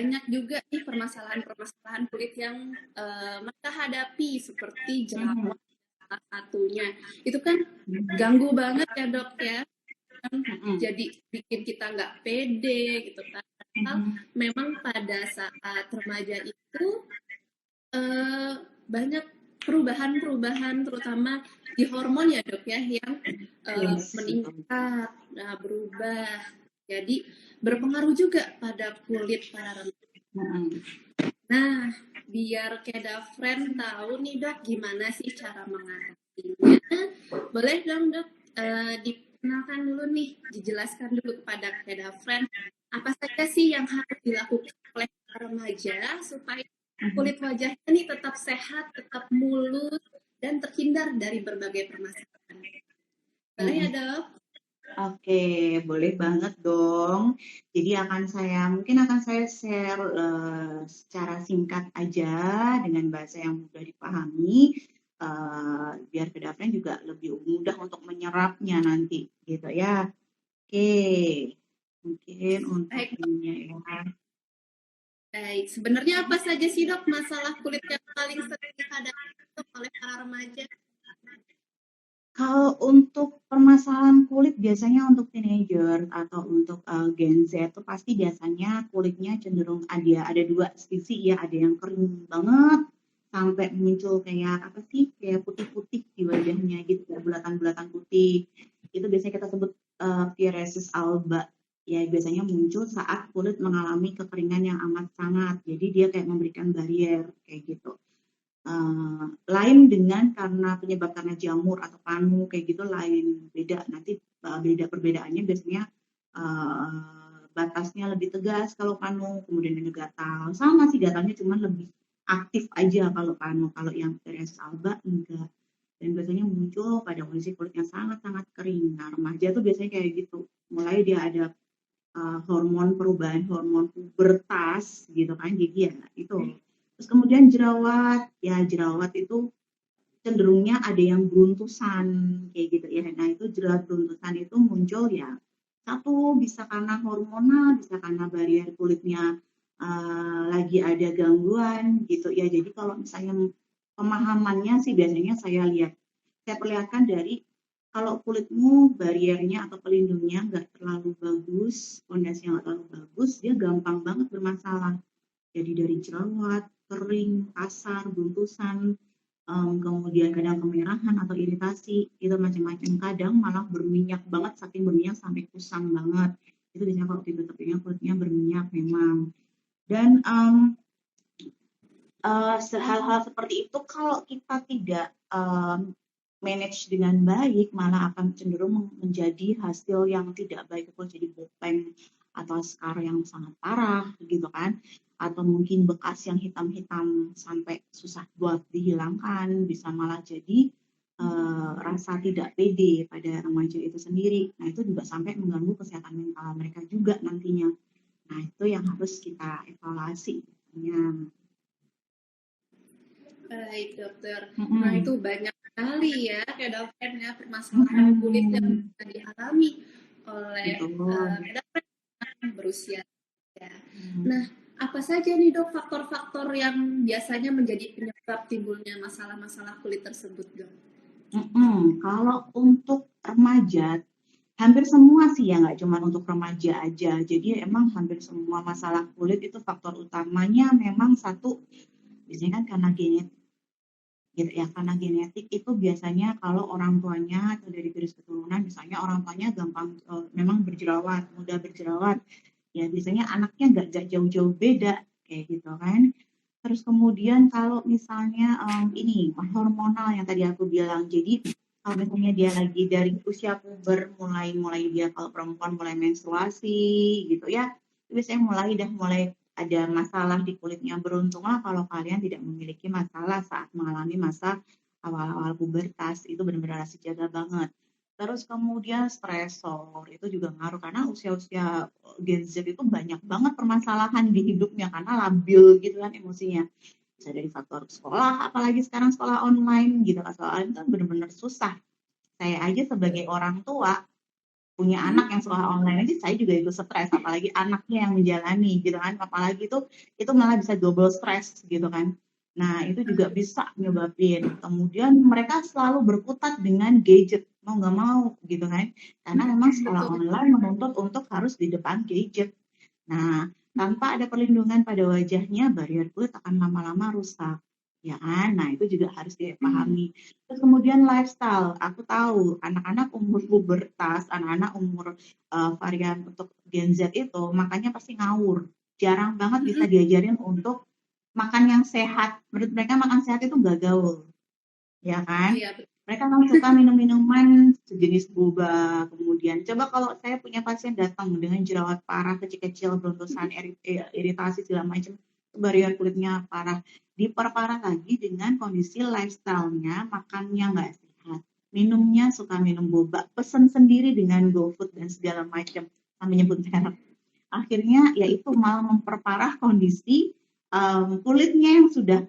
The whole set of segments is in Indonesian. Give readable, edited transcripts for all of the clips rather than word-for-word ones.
banyak juga nih permasalahan-permasalahan kulit yang mereka hadapi seperti Mhm, jerawat salah satunya. Itu kan mhm, ganggu banget ya dok ya, kan mhm, jadi bikin kita nggak pede gitu kan. Padahal mhm. memang pada saat remaja itu eh, banyak perubahan-perubahan terutama di hormon ya dok ya yang Yes, betul. meningkat, nah, berubah. Jadi berpengaruh juga pada kulit para remaja. Mhm. Nah, biar Keda Friend tahu nih dok, gimana sih cara mengatasinya? Boleh dong dok, dikenalkan dulu nih, dijelaskan dulu kepada Keda Friend, apa saja sih yang harus dilakukan oleh para remaja supaya Mhm. kulit wajahnya nih tetap sehat, tetap mulus, dan terhindar dari berbagai permasalahan. Boleh ya Mhm. dok? Oke, boleh banget dong. Jadi mungkin akan saya share secara singkat aja dengan bahasa yang mudah dipahami, biar ke Dafren juga lebih mudah untuk menyerapnya nanti, gitu ya. Oke, mungkin untuk Baik, ininya ya. baik. Sebenarnya apa saja sih dok masalah kulit yang paling sering dihadapi dok, oleh para remaja? Kalau untuk permasalahan kulit biasanya untuk teenager atau untuk Gen Z itu pasti biasanya kulitnya cenderung ada dua sisi ya, ada yang kering banget sampai muncul kayak apa sih kayak putih-putih di wajahnya gitu, kayak bulatan-bulatan putih. Itu biasanya kita sebut psoriasis alba. Ya biasanya muncul saat kulit mengalami kekeringan yang amat sangat. Jadi dia kayak memberikan barrier kayak gitu. Lain dengan karena penyebab karena jamur atau panu kayak gitu lain beda nanti beda perbedaannya biasanya batasnya lebih tegas kalau panu kemudian ada gatal sama sih gatalnya cuman lebih aktif aja kalau panu kalau yang psoriasis alba enggak dan biasanya muncul pada kondisi kulit yang sangat-sangat kering. Nah, remaja tuh biasanya kayak gitu. Mulai dia ada perubahan hormon pubertas gitu kan. Jadi ya itu. Terus kemudian jerawat, ya jerawat itu cenderungnya ada yang beruntusan kayak gitu ya. Nah itu jerawat beruntusan itu muncul ya satu bisa karena hormonal, bisa karena barrier kulitnya lagi ada gangguan gitu ya. Jadi kalau misalnya pemahamannya sih biasanya saya perlihatkan dari kalau kulitmu bariernya atau pelindungnya nggak terlalu bagus, fondasi yang nggak terlalu bagus, dia gampang banget bermasalah. Jadi dari jerawat, kering, kasar, buntusan, kemudian kadang kemerahan atau iritasi, itu macam-macam. Kadang malah berminyak banget, saking berminyak sampai kusam banget. Itu biasanya kalau tiba-tiba kulitnya berminyak memang. Dan hal-hal seperti itu kalau kita tidak manage dengan baik, malah akan cenderung menjadi hasil yang tidak baik, itu jadi bopeng atau scar yang sangat parah gitu kan, atau mungkin bekas yang hitam-hitam sampai susah buat dihilangkan, bisa malah jadi rasa tidak pede pada remaja itu sendiri. Nah itu juga sampai mengganggu kesehatan mental mereka juga nantinya. Nah itu yang harus kita evaluasi. Ya. Baik dokter. Nah itu Mm-mm. banyak sekali ya kayak dokter ya permasalahan kulit yang Mm-mm. bisa dialami oleh Betul. dokter yang berusia ya. Nah Mm. apa saja nih dok faktor-faktor yang biasanya menjadi penyebab timbulnya masalah-masalah kulit tersebut dok? Kalau untuk remaja, hampir semua sih ya, nggak cuma untuk remaja aja. Jadi emang hampir semua masalah kulit itu faktor utamanya memang satu, biasanya kan karena genetik gitu ya, karena genetik itu biasanya kalau orang tuanya atau dari garis keturunan, misalnya orang tuanya gampang memang berjerawat, mudah berjerawat, ya biasanya anaknya nggak jauh-jauh beda kayak gitu kan. Terus kemudian kalau misalnya ini hormonal yang tadi aku bilang, jadi kalau misalnya dia lagi dari usia puber mulai mulai dia kalau perempuan mulai menstruasi gitu ya, biasanya mulai ada masalah di kulitnya. Beruntunglah kalau kalian tidak memiliki masalah saat mengalami masa awal-awal pubertas, itu benar-benar harus dijaga banget. Terus kemudian stresor itu juga ngaruh karena usia-usia Gen Z itu banyak banget permasalahan di hidupnya karena labil gitu kan emosinya. Bisa dari faktor sekolah, apalagi sekarang sekolah online gitu kan. Sekolah online kan benar-benar susah. Saya aja sebagai orang tua punya anak yang sekolah online aja saya juga ikut stres, apalagi anaknya yang menjalani gitu kan, apalagi itu malah bisa double stres gitu kan. Nah itu juga bisa nyebabin. Kemudian mereka selalu berkutat dengan gadget, mau nggak mau gitu kan, karena memang sekolah Betul. online menuntut untuk harus di depan gadget. Nah tanpa ada perlindungan pada wajahnya, barrier kulit akan lama-lama rusak ya kan. Nah itu juga harus dipahami. Terus kemudian lifestyle, aku tahu anak-anak umur pubertas, anak-anak umur varian untuk Gen Z itu makanya pasti ngawur. Jarang banget bisa Mm-mm. diajarin untuk makan yang sehat. Menurut mereka makan sehat itu nggak gaul, ya kan? Iya, betul. Mereka kan suka minum-minuman sejenis boba. Kemudian, coba kalau saya punya pasien datang dengan jerawat parah, kecil-kecil, beruntusan, iritasi segala macam, barrier kulitnya parah, diperparah lagi dengan kondisi lifestyle-nya, makannya nggak sehat, minumnya suka minum boba, pesen sendiri dengan GoFood dan segala macam, sampai nyebut merek. Akhirnya ya itu malah memperparah kondisi kulitnya yang sudah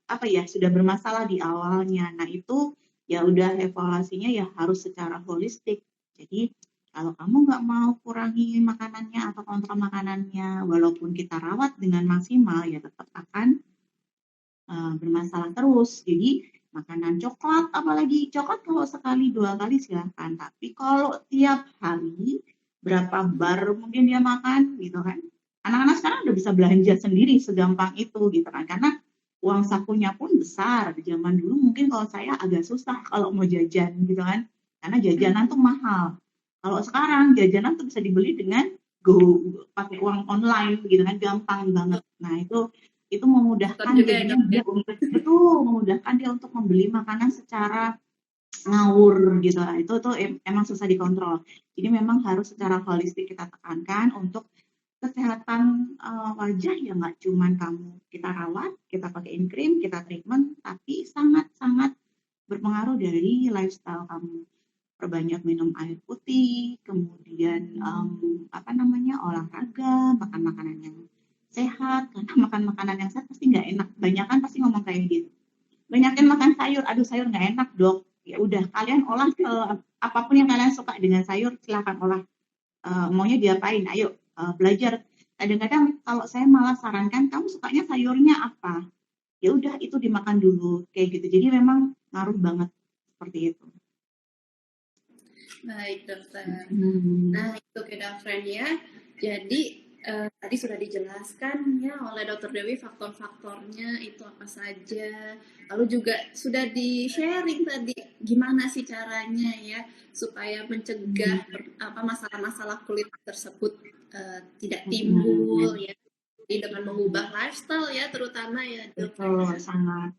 apa ya sudah bermasalah di awalnya. Nah itu ya udah evaluasinya ya harus secara holistik. Jadi kalau kamu nggak mau kurangi makanannya atau kontrol makanannya, walaupun kita rawat dengan maksimal ya tetap akan bermasalah terus. Jadi makanan coklat, apalagi coklat kalau sekali dua kali silahkan. Tapi kalau tiap hari berapa bar mungkin dia makan gitu kan. Anak-anak sekarang udah bisa belanja sendiri segampang itu gitu kan. Karena uang sakunya pun besar. Di zaman dulu mungkin kalau saya agak susah kalau mau jajan gitu kan. Karena jajanan tuh mahal. Kalau sekarang jajanan tuh bisa dibeli dengan go pakai uang online gitu kan, gampang banget. Nah, itu Diskon memudahkan juga ya jadinya dok ya. dia untuk betul memudahkan dia untuk membeli makanan secara ngawur gitu. Itu tuh emang susah dikontrol. Jadi memang harus secara holistik kita tekankan untuk kesehatan wajah ya nggak cuman kamu kita rawat, kita pakein krim, kita treatment, tapi sangat-sangat berpengaruh dari lifestyle kamu. Perbanyak minum air putih, kemudian apa namanya olahraga, makan makanan yang sehat, karena makan makanan yang sehat pasti nggak enak. Banyak kan pasti ngomong kayak gitu. Banyakin makan sayur, aduh sayur nggak enak dok. Ya udah kalian olah apapun yang kalian suka dengan sayur silahkan olah. Maunya diapain? Ayo belajar. Kadang-kadang kalau saya malah sarankan kamu sukanya sayurnya apa? Ya udah itu dimakan dulu kayak gitu. Jadi memang ngaruh banget seperti itu. Baik dokter. Hmm. Nah itu kita friend ya. Jadi tadi sudah dijelaskan ya oleh Dokter Dewi faktor-faktornya itu apa saja. Lalu juga sudah di-sharing tadi gimana sih caranya ya supaya mencegah apa masalah-masalah kulit tersebut tidak timbul ya. Jadi dengan mengubah lifestyle ya terutama ya dok. Betul, sangat.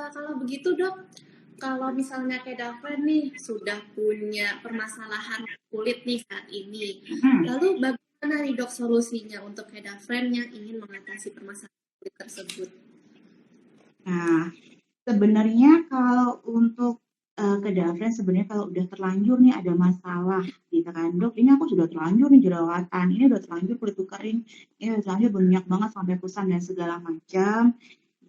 Kalau begitu dok, kalau misalnya kayak Dafren nih sudah punya permasalahan kulit nih saat ini, Hmm. lalu bagaimana nih dok solusinya untuk kayak Dafren yang ingin mengatasi permasalahan kulit tersebut? Nah, sebenarnya kalau untuk ke Dafren sebenarnya kalau udah terlanjur nih ada masalah gitu kan dok, ini aku sudah terlanjur nih jerawatan, ini udah terlanjur kulit kering, ini udah terlanjur banyak banget sampai kusam dan segala macam.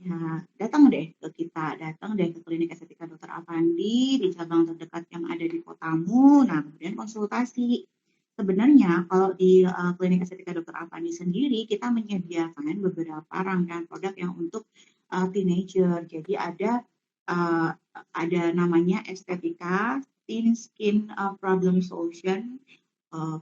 Ya, datang deh ke kita, datang deh ke klinik estetika Dokter Avandi di cabang terdekat yang ada di kotamu. Nah, kemudian konsultasi. Sebenarnya kalau di klinik estetika Dokter Avandi sendiri kita menyediakan beberapa rangkaian produk yang untuk teenager. Jadi uh, ada namanya estetika teen skin problem solution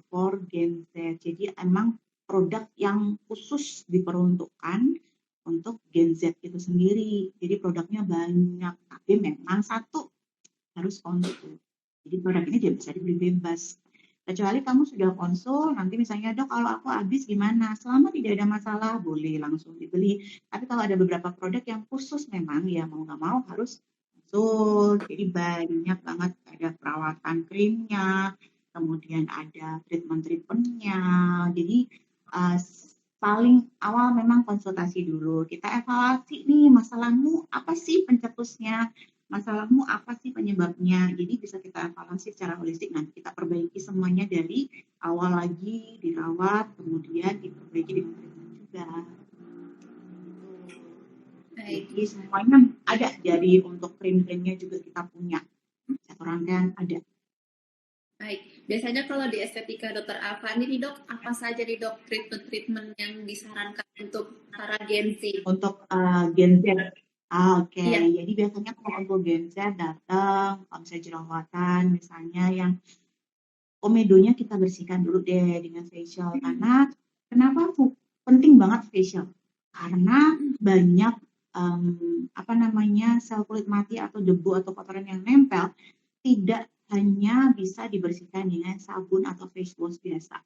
for Gen Z. Jadi emang produk yang khusus diperuntukkan untuk Gen Z itu sendiri. Jadi produknya banyak, tapi memang satu harus konsul. Jadi produk ini tidak bisa dibeli bebas. Kecuali kamu sudah konsul, nanti misalnya dok kalau aku habis gimana? Selama tidak ada masalah, boleh langsung dibeli. Tapi kalau ada beberapa produk yang khusus memang ya mau nggak mau harus konsul. Jadi banyak banget ada perawatan krimnya, kemudian ada treatment-treatmentnya. Jadi uh, paling awal memang konsultasi dulu. Kita evaluasi nih masalahmu apa sih pencetusnya, masalahmu apa sih penyebabnya. Jadi bisa kita evaluasi secara holistik, nanti kita perbaiki semuanya dari awal lagi, dirawat, kemudian diperbaiki dengan treatment juga. Baik, Jadi semuanya ada, jadi untuk krim-krimnya juga kita punya. Satu rangkaian ada. Baik, biasanya kalau di estetika dokter Avani nih dok, apa saja nih dok treatment-treatment yang disarankan untuk para Gen Z? Untuk Gen Z. Oke. Iya, Jadi biasanya kalau untuk Gen Z datang, kalau misalnya jerawatan, misalnya yang komedonya kita bersihkan dulu deh dengan facial. Karena kenapa penting banget facial? Karena banyak apa namanya sel kulit mati atau debu atau kotoran yang nempel tidak hanya bisa dibersihkan dengan sabun atau face wash biasa.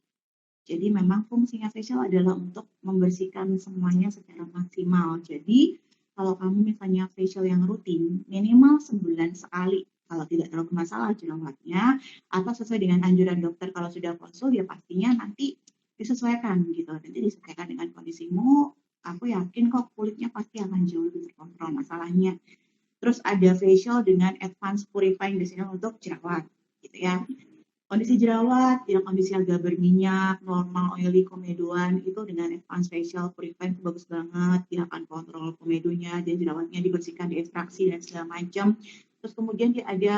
Jadi memang fungsinya facial adalah untuk membersihkan semuanya secara maksimal. Jadi kalau kamu misalnya facial yang rutin, minimal sebulan sekali. Kalau tidak terlalu masalah jerawatnya, atau sesuai dengan anjuran dokter kalau sudah konsul, ya pastinya nanti disesuaikan gitu. Nanti disesuaikan dengan kondisimu, aku yakin kok kulitnya pasti akan jauh lebih terkontrol masalahnya. Terus ada facial dengan advanced purifying biasanya untuk jerawat gitu ya. Kondisi jerawat, yang kondisi agak berminyak, normal, oily, komedoan, itu dengan advanced facial purifying itu bagus banget. Dia akan kontrol komedonya, dan jerawatnya dibersihkan, diekstraksi, dan segala macam. Terus kemudian dia ada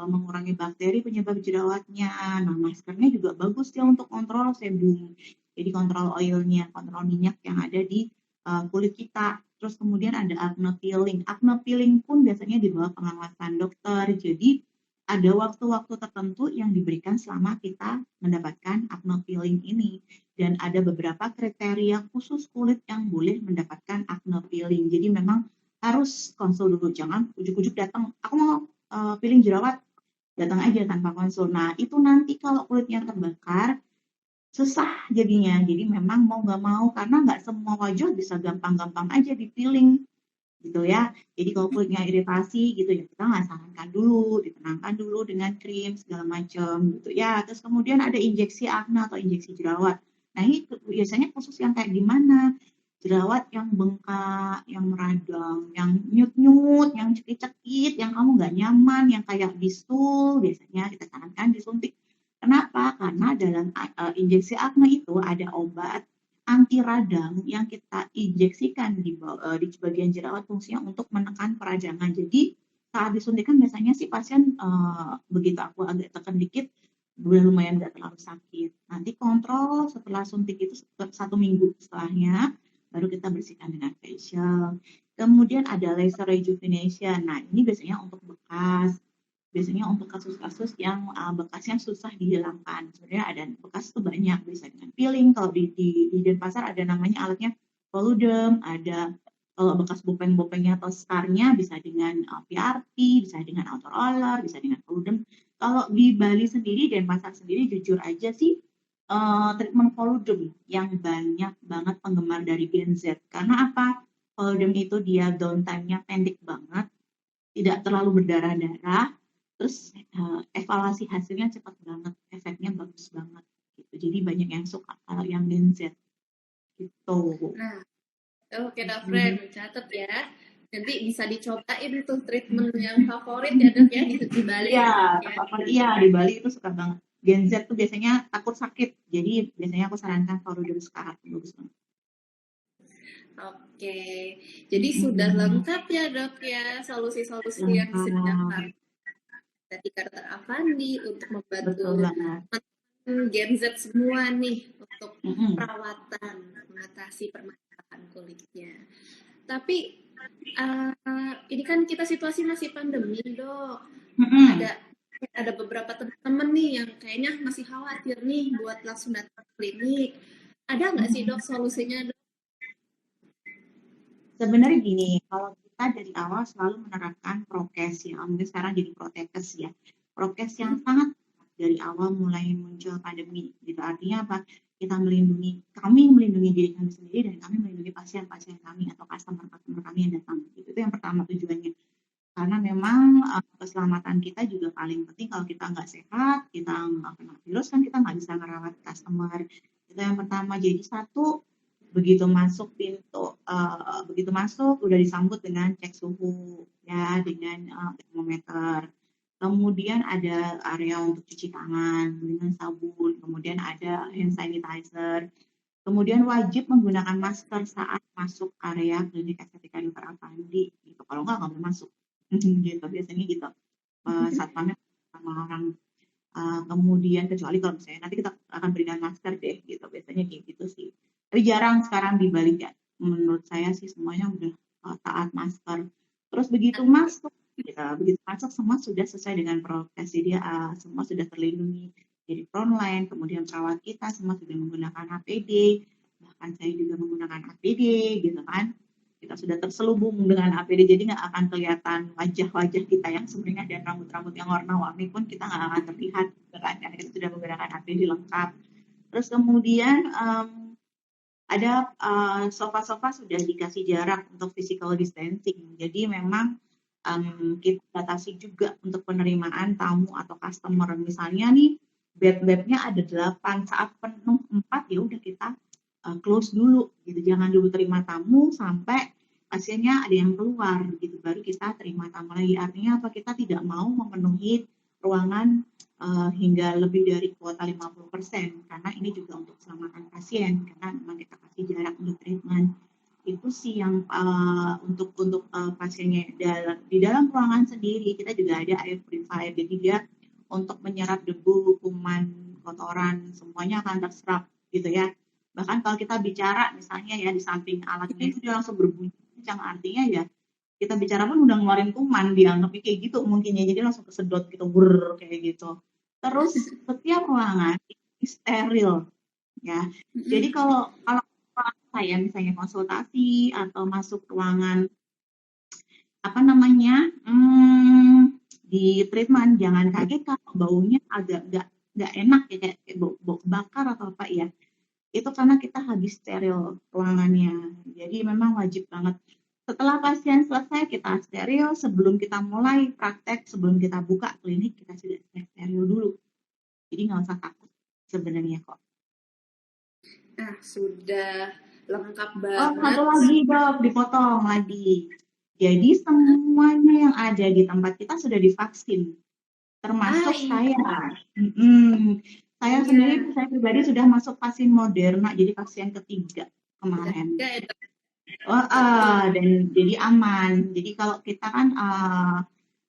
mengurangi bakteri penyebab jerawatnya. Nah, maskernya juga bagus ya untuk kontrol sebum. Jadi kontrol oilnya, kontrol minyak yang ada di kulit kita. Terus kemudian ada acne peeling. Acne peeling pun biasanya di bawah pengawasan dokter. Jadi ada waktu-waktu tertentu yang diberikan selama kita mendapatkan acne peeling ini. Dan ada beberapa kriteria khusus kulit yang boleh mendapatkan acne peeling. Jadi memang harus konsul dulu, jangan ujuk-ujuk datang, aku mau peeling jerawat, datang aja tanpa konsul. Nah, itu nanti kalau kulitnya terbakar, susah jadinya. Jadi memang mau nggak mau, karena nggak semua wajah bisa gampang-gampang aja di peeling gitu ya. Jadi kalau kulitnya iritasi gitu ya kita nggak sarankan dulu, ditenangkan dulu dengan krim segala macam gitu ya. Terus kemudian ada injeksi akne atau injeksi jerawat. Nah ini biasanya khusus yang kayak gimana? Jerawat yang bengkak, yang meradang, yang nyut-nyut, yang cekit-cekit, yang kamu nggak nyaman, yang kayak bisul, biasanya kita sarankan disuntik. Kenapa? Karena dalam injeksi akne itu ada obat anti radang yang kita injeksikan di bagian jerawat fungsinya untuk menekan peradangan. Jadi saat disuntikan biasanya sih pasien begitu aku agak tekan dikit udah lumayan nggak terlalu sakit. Nanti kontrol setelah suntik itu 1 minggu setelahnya baru kita bersihkan dengan facial. Kemudian ada laser rejuvenation. Nah ini biasanya untuk bekas, biasanya untuk kasus-kasus yang bekasnya susah dihilangkan. Sebenarnya ada bekas itu banyak, bisa dengan peeling. Kalau di Denpasar ada namanya alatnya Poludem, ada kalau bekas bopeng-bopengnya atau scarnya bisa dengan PRP, bisa dengan auto roller, bisa dengan Poludem. Kalau di Bali sendiri, Denpasar sendiri jujur aja sih treatment Poludem yang banyak banget penggemar dari Gen Z. Karena apa? Poludem itu dia downtime-nya pendek banget, tidak terlalu berdarah-darah, terus evaluasi hasilnya cepat banget, efeknya bagus banget gitu. Jadi banyak yang suka kalau yang Gen Z gitu. nah oke dok, friend, catat ya. Nanti bisa dicobain tuh treatment yang favorit ya dok ya di Bali Iya, ya dok ya. favorit iya di Bali itu suka banget. Gen Z tuh biasanya takut sakit, jadi biasanya aku sarankan Poludem sekarang bagus banget. Oke, jadi sudah lengkap ya dok ya solusi-solusi yang Lengkap, disediakan dari Dr. Avandi untuk betul membantu banget. Gen Z semua nih untuk Mm-mm. perawatan mengatasi permasalahan kulitnya. Tapi ini kan kita situasi masih pandemi dok. Mm-mm. Ada beberapa teman-teman nih yang kayaknya masih khawatir nih buat langsung datang ke klinik. Ada nggak sih dok Mm-mm. solusinya dok? Sebenarnya gini, kalau kita dari awal selalu menerapkan prokes ya, mungkin sekarang jadi protekes ya. Prokes yang sangat dari awal mulai muncul pandemi, gitu. Artinya apa? Kita melindungi, kami melindungi diri kami sendiri dan kami melindungi pasien-pasien kami atau customer-customer kami yang datang. Gitu. Itu yang pertama tujuannya. Karena memang keselamatan kita juga paling penting. Kalau kita nggak sehat, kita nggak kena virus, kan kita nggak bisa merawat customer. Itu yang pertama. Jadi satu, begitu masuk udah disambut dengan cek suhu ya dengan termometer. Kemudian ada area untuk cuci tangan dengan sabun, kemudian ada hand sanitizer. Kemudian wajib menggunakan masker saat masuk area klinik estetika Dr. Avandi. Gitu. Kalau nggak boleh masuk. Gitu biasanya gitu. Satpamnya sama orang kemudian kecuali kalau misalnya nanti kita akan berikan masker deh gitu, biasanya kayak gitu sih. Tapi jarang sekarang dibalik ya. Menurut saya sih semuanya udah taat masker. Terus begitu masuk, ya, begitu masuk semua sudah sesuai dengan prokes, jadi semua sudah terlindungi. Jadi frontline, kemudian perawat kita semua sudah menggunakan APD, bahkan saya juga menggunakan APD gitu kan. Kita sudah terselubung dengan APD, jadi nggak akan kelihatan wajah-wajah kita yang sebenarnya dan rambut-rambut yang warna-warni pun kita nggak akan terlihat, gitu kan, karena kita sudah menggunakan APD lengkap. Terus kemudian ada sofa-sofa sudah dikasih jarak untuk physical distancing, jadi memang kita batasi juga untuk penerimaan tamu atau customer. Misalnya nih bed-bednya ada 8, saat penuh 4 ya udah kita close dulu gitu, jangan dulu terima tamu sampai pasiennya ada yang keluar gitu, baru kita terima tamu lagi. Artinya apa, kita tidak mau memenuhi ruangan hingga lebih dari kuota 50%, karena ini juga untuk keselamatan pasien, karena memang kita kasih jarak untuk treatment. Itu sih yang untuk pasiennya. Di dalam ruangan sendiri kita juga ada air purifier, jadi dia untuk menyerap debu, kuman, kotoran, semuanya akan terserap gitu ya. Bahkan kalau kita bicara misalnya ya, di samping alatnya itu dia langsung berbunyi kencang, artinya ya kita bicara pun udah ngeluarin kuman, dianggapnya kayak gitu mungkin ya, jadi langsung kesedot gitu, kayak gitu. Terus setiap ruangan ini steril ya. Jadi kalau saya misalnya konsultasi atau masuk ruangan apa namanya di treatment, jangan kaget kalau baunya agak nggak enak ya, kayak bau bakar atau apa ya. Itu karena kita habis steril ruangannya. Jadi memang wajib banget. Setelah pasien selesai, kita steril. Sebelum kita mulai praktek, sebelum kita buka klinik, kita sudah steril dulu. Jadi nggak usah takut sebenarnya kok. Nah, sudah lengkap Oh, banget. satu lagi dok, dipotong lagi. Jadi semuanya yang ada di tempat kita sudah divaksin, termasuk saya. Saya sendiri, saya pribadi sudah masuk vaksin Moderna, jadi vaksin ketiga kemarin. Dan jadi aman. Jadi kalau kita kan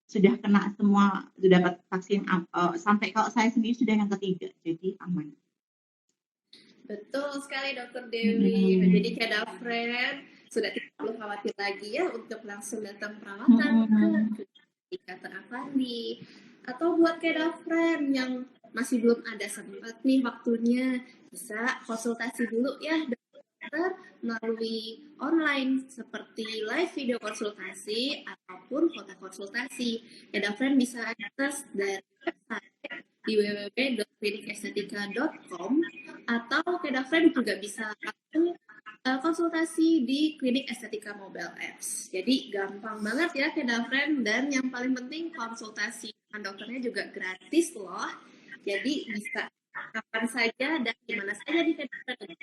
sudah kena semua, sudah dapat vaksin, sampai kalau saya sendiri sudah yang ketiga, jadi aman. Betul sekali Dokter Dewi. Jadi kayak friend sudah tidak perlu khawatir lagi ya untuk langsung datang perawatan ke Dr. Afandi. Atau buat kayak friend yang masih belum ada sempat nih waktunya, bisa konsultasi dulu ya dokter melalui online seperti live video konsultasi ataupun foto konsultasi. Kayak friend bisa akses dari website di www.klinikestetika.com atau Kedafren juga bisa konsultasi di Klinik Estetika Mobile Apps. Jadi gampang banget ya Kedafren, dan yang paling penting konsultasi dengan dokternya juga gratis loh. Jadi bisa kapan saja dan dimana saja di Kedafren.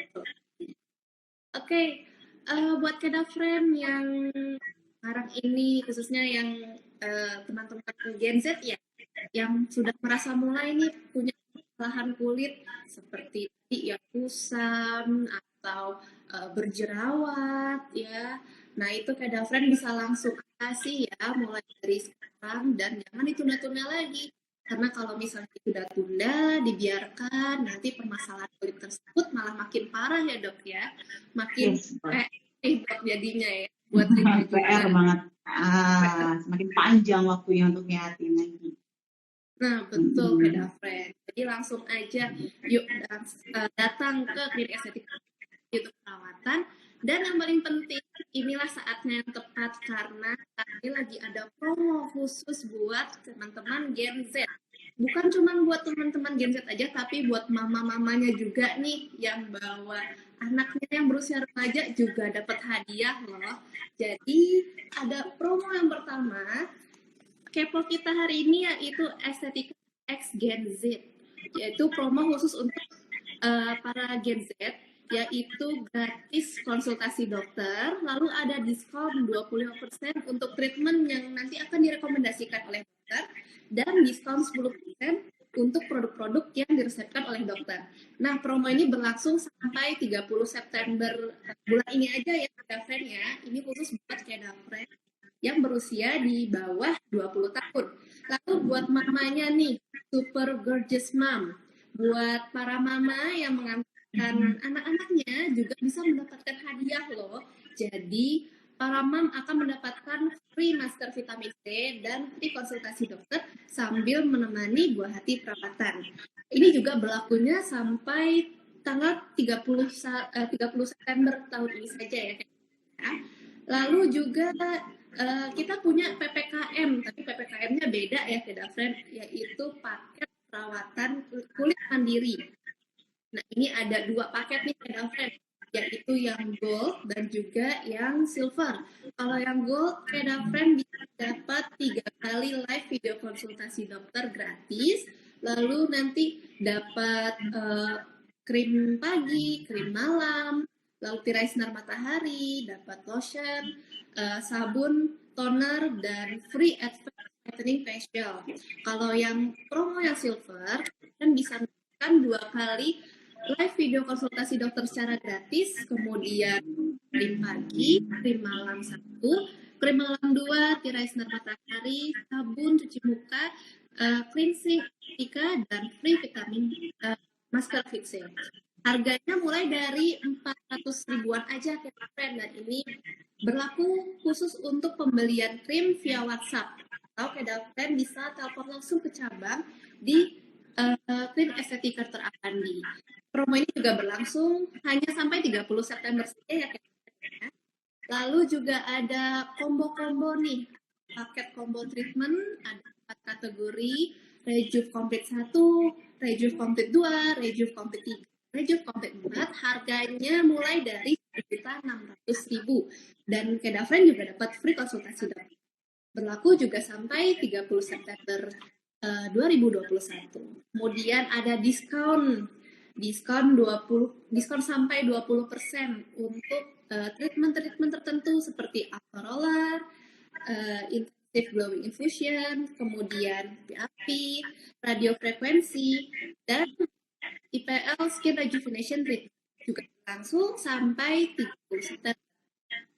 Oke, buat Kedafren yang sekarang ini khususnya yang teman-teman Gen Z ya, yang sudah merasa mulai nih punya kesalahan kulit seperti ya kusam atau berjerawat ya. Nah itu Kedafren bisa langsung kasih ya mulai dari sekarang, dan jangan ditunda-tunda lagi, karena kalau misalnya ditunda-tunda, dibiarkan, nanti permasalahan kulit tersebut malah makin parah ya dok ya, makin dok jadinya ya buat PR banget. Semakin panjang waktunya untuk nyiapin lagi. Nah, betul Kedafren. Jadi langsung aja yuk datang ke klinik estetika untuk perawatan. Dan yang paling penting, inilah saatnya yang tepat karena tadi lagi ada promo khusus buat teman-teman Gen Z. Bukan cuma buat teman-teman Gen Z aja, tapi buat mama-mamanya juga nih yang bawa anaknya yang berusia remaja juga dapat hadiah loh. Jadi ada promo yang pertama, kepo kita hari ini yaitu Estetika X Gen Z, yaitu promo khusus untuk para Gen Z, yaitu gratis konsultasi dokter, lalu ada diskon 25% untuk treatment yang nanti akan direkomendasikan oleh dokter, dan diskon 10% untuk produk-produk yang diresepkan oleh dokter. Nah, promo ini berlangsung sampai 30 September bulan ini aja ya, Kedafren ya. Ini khusus buat Kedafren yang berusia di bawah 20 tahun. Lalu buat mamanya nih, Super Gorgeous Mom. Buat para mama yang mengantarkan anak-anaknya juga bisa mendapatkan hadiah loh. Jadi para mom akan mendapatkan free masker vitamin C dan free konsultasi dokter sambil menemani buah hati perawatan. Ini juga berlakunya sampai tanggal 30 September tahun ini saja ya. Lalu juga kita punya PPKM, tapi PPKM-nya beda ya Kedafren, yaitu paket perawatan kulit mandiri. Nah, ini ada 2 paket nih Kedafren, yaitu yang gold dan juga yang silver. Kalau yang gold, Kedafren bisa dapat 3 kali live video konsultasi dokter gratis, lalu nanti dapat krim pagi, krim malam, lalu tirai sinar matahari, dapat lotion, sabun, toner, dan free advanced whitening facial. Kalau yang promo yang silver, kan bisa mendapatkan 2 kali live video konsultasi dokter secara gratis, kemudian krim pagi, krim malam 1, krim malam 2, tirai sinar matahari, sabun cuci muka, cleansing etika, dan free vitamin masker fixing. Harganya mulai dari 400 ribuan aja Kedafren, dan ini berlaku khusus untuk pembelian krim via WhatsApp. Atau Kedafren bisa telepon langsung ke cabang di Klinik Estetika Terapandi. Promo ini juga berlangsung hanya sampai 30 September saja ya Kedafren. Lalu juga ada combo-combo nih, paket combo treatment, ada 4 kategori, Rejuve Complete 1, Rejuve Complete 2, Rejuve Complete 3, Rejuve Complete 4, harganya mulai dari Rp1.600.000 dan Kedafren juga dapat free konsultasi dokter. Berlaku juga sampai 30 September 2021. Kemudian ada diskon sampai 20% untuk treatment tertentu seperti ultra roller, intensive glowing infusion, kemudian PRP, radiofrekuensi, dan IPL Skin Rejuvenation Treatment juga langsung sampai 30 September.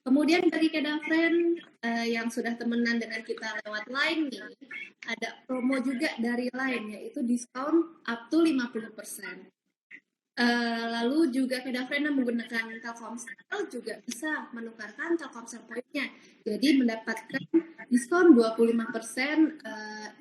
Kemudian bagi Kedafren yang sudah temenan dengan kita lewat Line nih, ada promo juga dari Line, yaitu diskon up to 50%. Lalu juga Kedafren yang menggunakan Telkomsel juga bisa menukarkan Telkomsel Point-nya. Jadi mendapatkan diskon 25%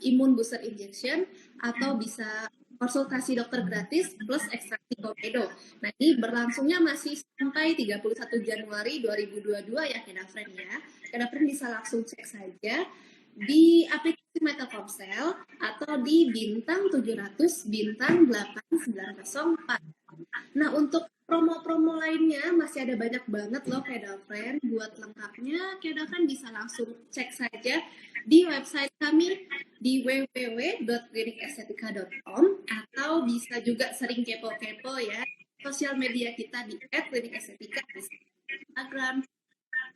imun booster injection atau bisa konsultasi dokter gratis plus ekstraksi komedo. Nah, ini berlangsungnya masih sampai 31 Januari 2022 ya Kedafren ya. Kedafren bisa langsung cek saja di aplikasi My Telkomsel atau di bintang 700 bintang 8904. Nah, untuk promo-promo lainnya masih ada banyak banget loh Kedafren. Buat lengkapnya, Kedafren bisa langsung cek saja di website kami di www.klinikestetika.com atau bisa juga sering kepo-kepo ya sosial media kita di @klinikestetika di Instagram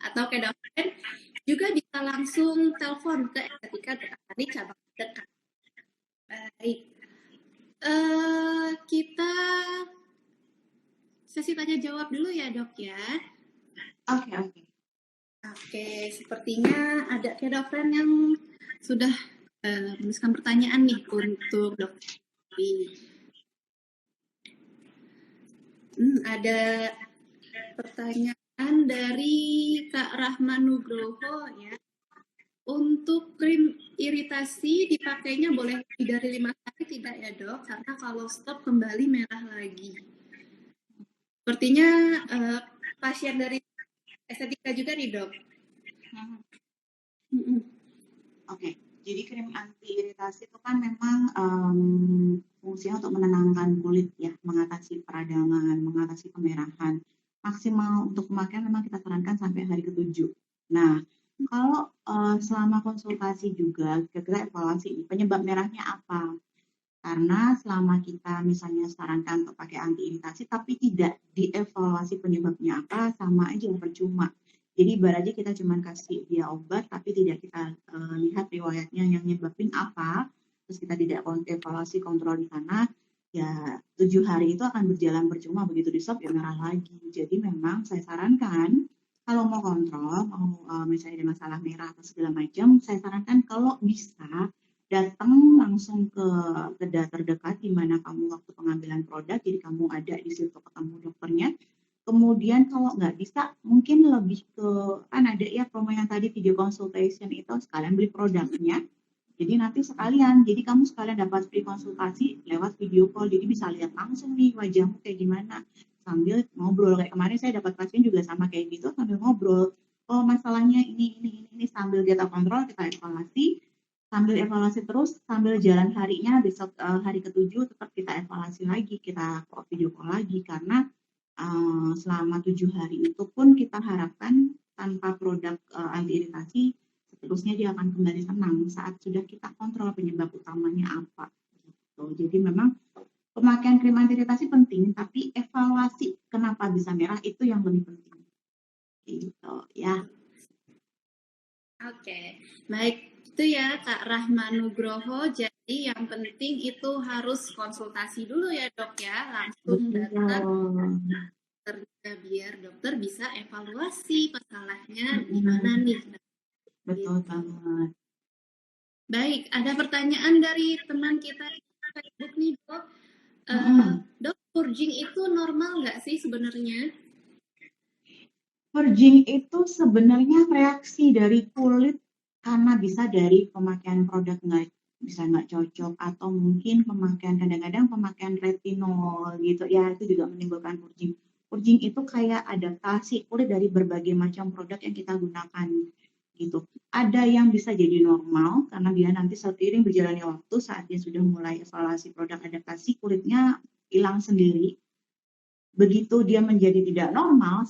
atau Kedafren juga bisa langsung telepon ke Estetika Terapandi cabang dekat. Baik, kita sesi tanya jawab dulu ya dok ya. Oke, sepertinya ada Kedafren yang sudah menuliskan pertanyaan nih untuk dokter. Ada pertanyaan dari Kak Rahman Nugroho ya. Untuk krim iritasi dipakainya boleh lebih dari 5 hari tidak ya dok? Karena kalau stop kembali merah lagi. Sepertinya pasien dari estetika juga nih dok. Oke, jadi krim anti iritasi itu kan memang fungsinya untuk menenangkan kulit ya, mengatasi peradangan, mengatasi kemerahan. Maksimal untuk pemakaian memang kita sarankan sampai hari ke-7. Nah, kalau selama konsultasi juga kita evaluasi penyebab merahnya apa. Karena selama kita misalnya sarankan untuk pakai anti iritasi tapi tidak dievaluasi penyebabnya apa, sama aja percuma. Jadi ibaratnya kita cuma kasih dia obat tapi tidak kita lihat riwayatnya yang nyebabin apa, terus kita tidak evaluasi kontrol di sana, ya 7 hari itu akan berjalan percuma, begitu di stop ya merah lagi. Jadi memang saya sarankan kalau mau kontrol, mau misalnya ada masalah merah atau segala macam, saya sarankan kalau bisa datang langsung ke kedai terdekat di mana kamu waktu pengambilan produk, jadi kamu ada di situ ketemu dokternya. Kemudian kalau nggak bisa, mungkin lebih ke, kan ada ya promo yang tadi video consultation itu, sekalian beli produknya. Jadi nanti sekalian, jadi kamu sekalian dapat free konsultasi lewat video call, jadi bisa lihat langsung nih wajahmu kayak gimana, sambil ngobrol. Kayak kemarin saya dapat pasien juga sama kayak gitu, sambil ngobrol. Oh masalahnya ini, sambil kita kontrol, kita evaluasi terus, sambil jalan harinya, besok hari ketujuh tetap kita evaluasi lagi, kita video call lagi, karena selama 7 hari itu pun kita harapkan tanpa produk anti iritasi, seterusnya dia akan kembali tenang saat sudah kita kontrol penyebab utamanya apa. Gitu. Jadi memang pemakaian krim anti iritasi penting, tapi evaluasi kenapa bisa merah itu yang lebih penting. Gitu ya. Oke, baik itu ya Kak Rahma Nugroho. Jadi yang penting itu harus konsultasi dulu ya dok ya, langsung datang biar dokter bisa evaluasi masalahnya gimana nih. Betul banget. Baik, ada pertanyaan dari teman kita di Facebook nih dok. Dok, purging itu normal nggak sih sebenarnya? Purging itu sebenarnya reaksi dari kulit karena bisa dari pemakaian produk nggak cocok, atau mungkin kadang-kadang pemakaian retinol gitu ya, itu juga menimbulkan purging. Purging itu kayak adaptasi kulit dari berbagai macam produk yang kita gunakan gitu. Ada yang bisa jadi normal karena dia nanti seiring berjalannya waktu, saat dia sudah mulai evaluasi produk adaptasi, kulitnya hilang sendiri. Begitu dia menjadi tidak normal,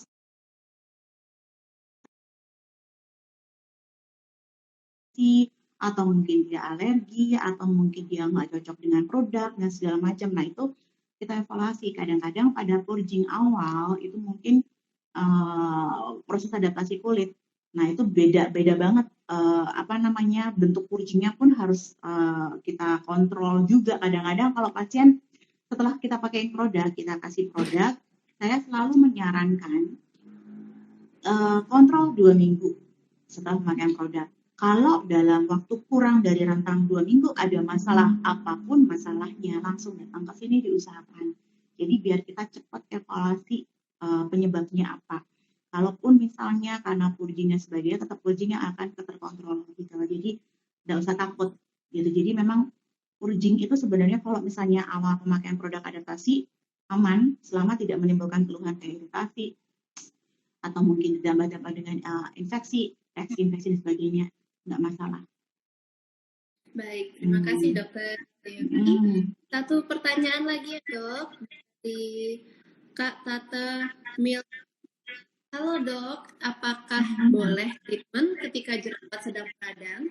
atau mungkin dia alergi, atau mungkin dia nggak cocok dengan produk dan segala macam. Nah itu kita evaluasi. Kadang-kadang pada purging awal itu mungkin proses adaptasi kulit. Nah itu beda banget, bentuk purgingnya pun harus kita kontrol juga. Kadang-kadang kalau pasien setelah kita pakai produk, kita kasih produk, saya selalu menyarankan kontrol 2 minggu setelah memakai produk. Kalau dalam waktu kurang dari rentang 2 minggu ada masalah apapun masalahnya, langsung datang ke sini diusahakan. Jadi biar kita cepat evaluasi penyebabnya apa. Kalaupun misalnya karena purgingnya sebagainya, tetap purgingnya akan terkontrol gitu. Jadi tidak usah takut gitu. Jadi memang purging itu sebenarnya kalau misalnya awal pemakaian produk adaptasi aman selama tidak menimbulkan keluhan kayak iritasi atau mungkin ditambah-tambah dengan infeksi, reaksi infeksi dan sebagainya, nggak masalah. Baik, terima kasih dokter Dewi. Satu pertanyaan lagi ya dok, dari Kak Tata Mil. Halo dok, apakah boleh treatment ketika jerawat sedang meradang?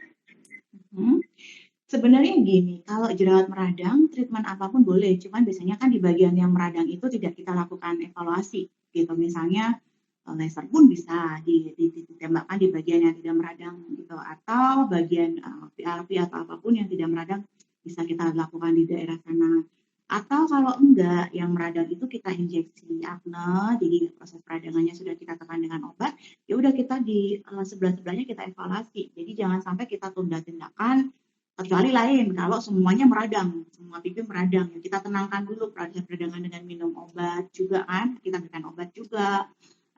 Sebenarnya gini, kalau jerawat meradang, treatment apapun boleh, cuman biasanya kan di bagian yang meradang itu tidak kita lakukan evaluasi, gitu. Misalnya laser pun bisa ditembakkan di bagian yang tidak meradang gitu, atau bagian PRP atau apapun yang tidak meradang bisa kita lakukan di daerah sana. Atau kalau enggak, yang meradang itu kita injeksi acne, jadi proses peradangannya sudah kita tekan dengan obat, ya udah kita di sebelah-sebelahnya kita evaluasi. Jadi jangan sampai kita tunda tindakan, kecuali lain kalau semuanya meradang, semua pipi meradang, ya kita tenangkan dulu proses peradangan dengan minum obat juga kan, kita berikan obat juga,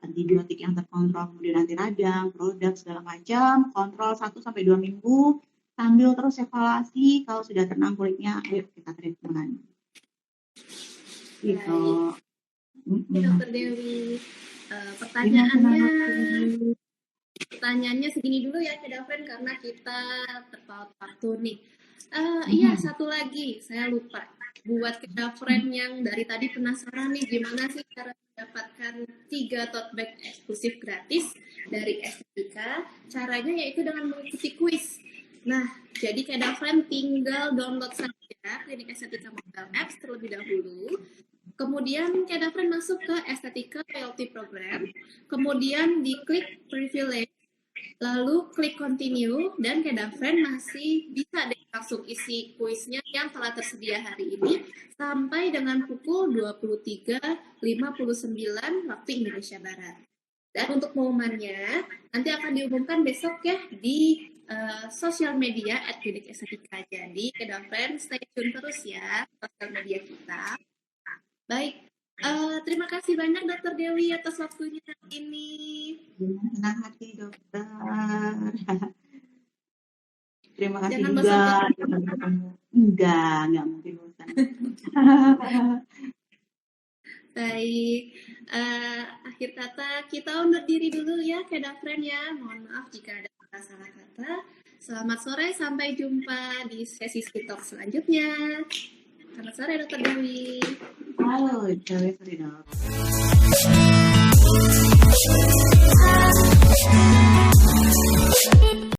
antibiotik yang terkontrol, kemudian anti radang, produk segala macam, kontrol 1-2 minggu, sambil terus evaluasi, kalau sudah tenang kulitnya, ayo kita treatment. Gitu. Dokter Dewi, pertanyaannya segini dulu ya Kedafren, karena kita terpaut waktu nih. Iya, satu lagi, saya lupa. Buat Kedafren yang dari tadi penasaran nih, gimana sih cara mendapatkan 3 tote bag eksklusif gratis dari Estetika? Caranya yaitu dengan mengikuti kuis. Nah, jadi Kedafren tinggal download saja Klinik Estetika Mobile Apps terlebih dahulu. Kemudian Kedafren masuk ke Estetika Loyalty Program, kemudian diklik Privilege, lalu klik Continue, dan Kedafren masih bisa langsung isi kuisnya yang telah tersedia hari ini sampai dengan pukul 23.59 waktu Indonesia Barat. Dan untuk pengumumannya nanti akan diumumkan besok ya di sosial media @bidikestetika. Jadi Keda Friends stay tune terus ya sosial media kita. Baik, terima kasih banyak Dokter Dewi atas waktunya hari ini. Dengan senang hati dokter. Terima kasih Jangan juga bosan-bosan. sudah bertemu. Enggak mungkin bosan. Baik, akhir kata kita undur diri dulu ya Keda Friend ya. Mohon maaf jika ada salah kata. Selamat sore, sampai jumpa di sesi talk selanjutnya. Selamat sore Dokter Dewi. Halo, Dewi Frida.